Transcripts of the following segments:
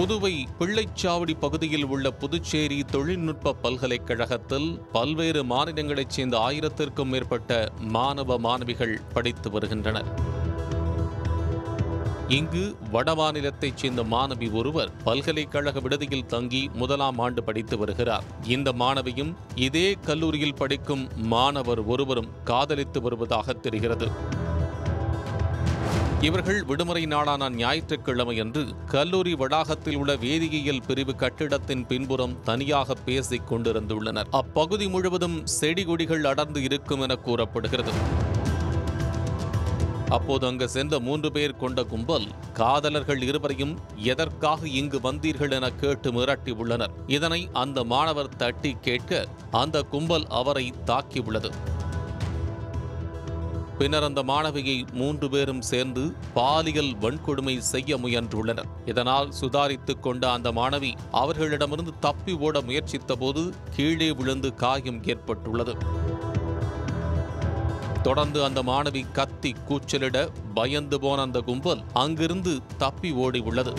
புதுவை பிள்ளைச்சாவடி பகுதியில் உள்ள புதுச்சேரி தொழில்நுட்ப பல்கலைக்கழகத்தில் பல்வேறு மாநிலங்களைச் சேர்ந்த 1000க்கும் மேற்பட்ட மாணவ மாணவிகள் படித்து வருகின்றனர். இங்கு வடமாநிலத்தைச் சேர்ந்த மாணவி ஒருவர் பல்கலைக்கழக விடுதியில் தங்கி 1ஆம் ஆண்டு படித்து வருகிறார். இந்த மாணவியும் இதே கல்லூரியில் படிக்கும் மாணவர் ஒருவரும் காதலித்து வருவதாக தெரிகிறது. இவர்கள் விடுமுறை நாளான ஞாயிற்றுக்கிழமையன்று கல்லூரி வளாகத்தில் உள்ள வேதியியல் பிரிவு கட்டிடத்தின் பின்புறம் தனியாக பேசிக் கொண்டிருந்துள்ளனர். அப்பகுதி முழுவதும் செடி கொடிகள் அடர்ந்து இருக்கும் என கூறப்படுகிறது. அப்போது அங்கு சென்ற 3 பேர் கொண்ட கும்பல் காதலர்கள் இருவரையும் எதற்காக இங்கு வந்தீர்கள் என கேட்டு மிரட்டியுள்ளனர். இதனை அந்த மாணவர் தட்டி கேட்க அந்த கும்பல் அவரை தாக்கியுள்ளது. பின்னர் அந்த மாணவியை 3 பேரும் சேர்ந்து பாலியல் வன்கொடுமை செய்ய முயன்றுள்ளனர். இதனால் சுதாரித்துக் கொண்ட அந்த மாணவி அவர்களிடமிருந்து தப்பி ஓட முயற்சித்த போது கீழே விழுந்து காயம் ஏற்பட்டுள்ளது. தொடர்ந்து அந்த மாணவி கத்தி கூச்சலிட பயந்து போன அந்த கும்பல் அங்கிருந்து தப்பி ஓடியுள்ளது.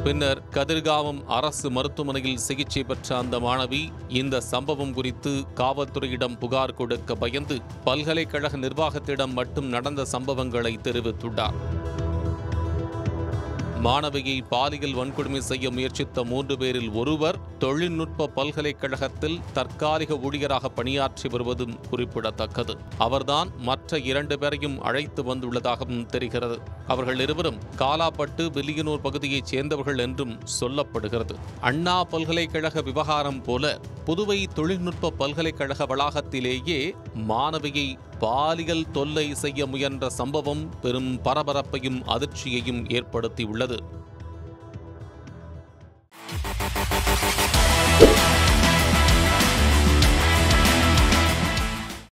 பின்னர் கதிர்காமம் அரசு மருத்துவமனையில் சிகிச்சை பெற்ற அந்த மாணவி இந்த சம்பவம் குறித்து காவல்துறையிடம் புகார் கொடுக்க பயந்து பல்கலைக்கழக நிர்வாகத்திடம் மட்டும் நடந்த சம்பவங்களை தெரிவித்துள்ளார். மாணவியை பாலியல் வன்கொடுமை செய்ய முயற்சித்த 3 பேரில் ஒருவர் தொழில்நுட்ப பல்கலைக்கழகத்தில் தற்காலிக ஊழியராக பணியாற்றி வருவதும் குறிப்பிடத்தக்கது. அவர்தான் மற்ற 2 பேரையும் அழைத்து வந்துள்ளதாகவும் தெரிகிறது. அவர்கள் இருவரும் காலாப்பட்டு வில்லியனூர் பகுதியைச் சேர்ந்தவர்கள் என்றும் சொல்லப்படுகிறது. அண்ணா பல்கலைக்கழக விவகாரம் போல புதுவை தொழில்நுட்ப பல்கலைக்கழக வளாகத்திலேயே மாணவியை பாலியல் தொல்லை செய்ய முயன்ற சம்பவம் பெரும் பரபரப்பையும் அதிர்ச்சியையும் ஏற்படுத்தியுள்ளது.